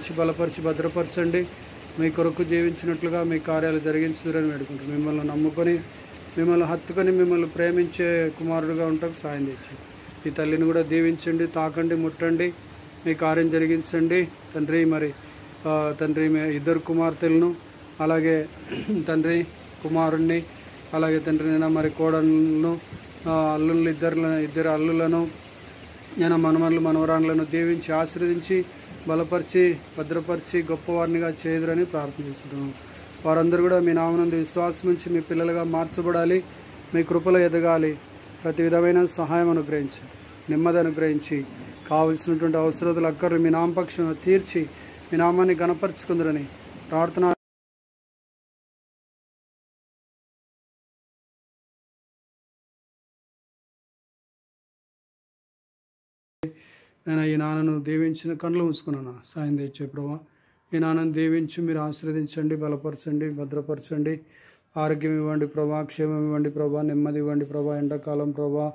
దీవించి బలపరిచి భద్రపరచండి. మీ కొరకు జీవించినట్లుగా మీ కార్యాలు జరిగించుదురని వేడుకుంటాం. మిమ్మల్ని నమ్ముకొని మిమ్మల్ని హత్తుకొని మిమ్మల్ని ప్రేమించే కుమారుడుగా ఉంటాకు సాయం తెచ్చి ఈ తల్లిని కూడా దీవించండి, తాకండి, ముట్టండి, మీ కార్యం జరిగించండి తండ్రి. మరి తండ్రి ఇద్దరు కుమార్తెలను అలాగే తండ్రి కుమారుణ్ణి అలాగే తండ్రి నేను మరి కోడలను అల్లుళ్ళు ఇద్దరు అల్లులను నేను మనమన్లు మనవరాన్లను దీవించి ఆశీర్వదించి బలపరిచి భద్రపరిచి గొప్పవారినిగా చేదురని ప్రార్థిస్తున్నాను. వారందరూ కూడా మీ నామనందు విశ్వాసం ఉంచి మీ పిల్లలుగా మార్చబడాలి, మీ కృపలో ఎదగాలి. ప్రతి విధమైన సహాయం అనుగ్రహించి నెమ్మది అనుగ్రహించి కావలసినటువంటి అవసరతలు అక్కర్లు మీ నామపక్షం తీర్చి మీ నామాన్ని గణపరుచుకుందరని ప్రార్థన. నేను ఈ నాన్నను దీవించిన కళ్ళు మూసుకున్నాను, సాయం తెచ్చే ప్రభా. ఈ నాన్నను దీవించి మీరు ఆశీర్వదించండి, బలపరచండి, భద్రపరచండి, ఆరోగ్యం ఇవ్వండి ప్రభా, క్షేమం ఇవ్వండి ప్రభా, నెమ్మది ఇవ్వండి ప్రభా. ఎండాకాలం ప్రభా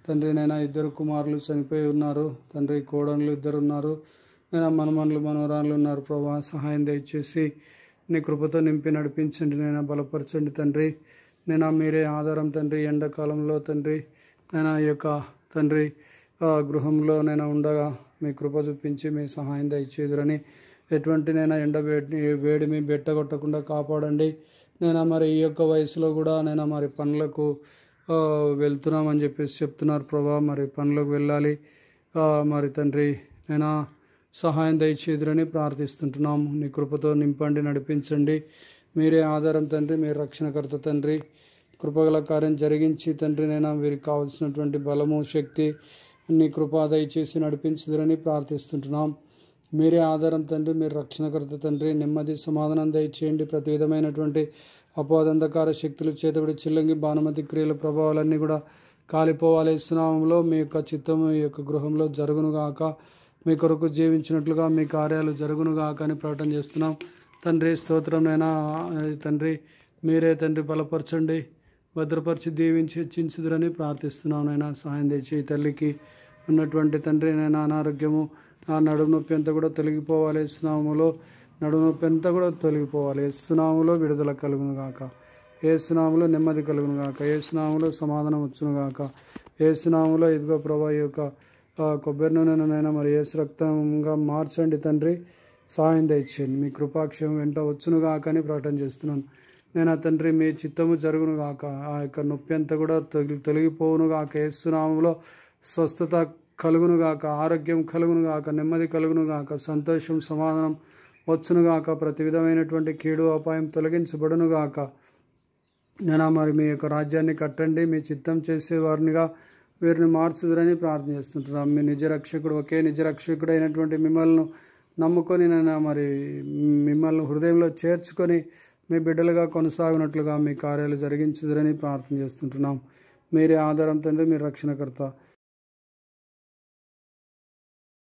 తండ్రి నైనా ఇద్దరు కుమారులు చనిపోయి ఉన్నారు తండ్రి, కోడళ్ళు ఇద్దరు ఉన్నారు, నేను మనమన్లు మనవరాళ్ళు ఉన్నారు ప్రభా. సహాయం దయచేసి నీ కృపతో నింపి నడిపించండి, నేను బలపరచండి తండ్రి. నేను మీరే ఆధారం తండ్రి. ఎండాకాలంలో తండ్రి నేను ఈ యొక్క తండ్రి గృహంలో నేను ఉండగా మీ కృప చూపించి మీ సహాయం దయచేదురని ఎటువంటి నేను వేడిమి బెట్టగొట్టకుండా కాపాడండి. నేను మరి ఈ యొక్క వయసులో కూడా నేను మరి పనులకు వెళ్తున్నామని చెప్పేసి చెప్తున్నారు ప్రభా. మరి పనులకు వెళ్ళాలి మరి తండ్రి నేను సహాయం దయచేదురని ప్రార్థిస్తుంటున్నాము. నీ కృపతో నింపండి, నడిపించండి. మీరే ఆధారం తండ్రి, మీరు రక్షణకర్త తండ్రి. కృపగల కార్యం జరిగించి తండ్రి నేను వీరికి కావాల్సినటువంటి బలము శక్తి నీ కృప దయచేసి నడిపించుదురని ప్రార్థిస్తుంటున్నాం. మీరే ఆధారం తండ్రి, మీరు రక్షణకర్త తండ్రి. నెమ్మది సమాధానం దయచేయండి. ప్రతి విధమైనటువంటి అపవాదంధకార శక్తులు చేతబడి చిల్లంగి బాణమతి క్రియల ప్రభావాలన్నీ కూడా కాలిపోవాలి. సునామంలో మీ యొక్క చిత్తము ఈ యొక్క గృహంలో జరుగునుగాక. మీ కొరకు జీవించినట్లుగా మీ కార్యాలు జరుగునుగాక అని ప్రకటన చేస్తున్నాం తండ్రి. స్తోత్రంనైనా తండ్రి, మీరే తండ్రి బలపరచండి, భద్రపరిచి దీవించి హెచ్చించుదురని ప్రార్థిస్తున్నాం. నైనా సహాయం తెచ్చి ఈ తల్లికి ఉన్నటువంటి తండ్రి నైనా అనారోగ్యము ఆ నడుము నొప్పి అంతా కూడా తొలగిపోవాలి. సునాములో నడుము నొప్పి అంతా కూడా తొలగిపోవాలి. సునాములో విడుదల కలుగునుగాక, ఏ సునాములో నెమ్మది కలుగునుగాక, ఏ సునాములో సమాధానం వచ్చునుగాక, ఏ సునాములో ఇదిగో ప్రభా ఈ యొక్క కొబ్బరి నూనెనైనా మరి ఏసు రక్తంగా మార్చండి తండ్రి. సహాయం దయచేయండి. మీ కృపాక్షేమం వెంట వచ్చునుగాక అని ప్రకటన చేస్తున్నాను. నేను తండ్రి మీ చిత్తము జరుగునుగాక. ఆ యొక్క నొప్పి అంతా కూడా తొలగిపోవునుగాక. ఏసునామంలో స్వస్థత కలుగునుగాక, ఆరోగ్యం కలుగునుగాక, నెమ్మది కలుగునుగాక, సంతోషం సమాధానం వచ్చునుగాక. ప్రతి విధమైనటువంటి కీడు అపాయం తొలగించబడునుగాక. నేను మరి మీ యొక్క రాజ్యాన్ని కట్టండి, మీ చిత్తం చేసేవారినిగా వీరిని మార్చుదురని ప్రార్థన చేస్తుంటున్నాం. మీ నిజరక్షకుడు ఒకే నిజరక్షకుడు అయినటువంటి మిమ్మల్ని నమ్ముకొని నేను మరి మిమ్మల్ని హృదయంలో చేర్చుకొని మీ బిడ్డలుగా కొనసాగినట్లుగా మీ కార్యాలు జరిగించుదురని ప్రార్థన చేస్తుంటున్నాం. మీరే ఆధారం తండ్రి, మీరు రక్షణకర్త.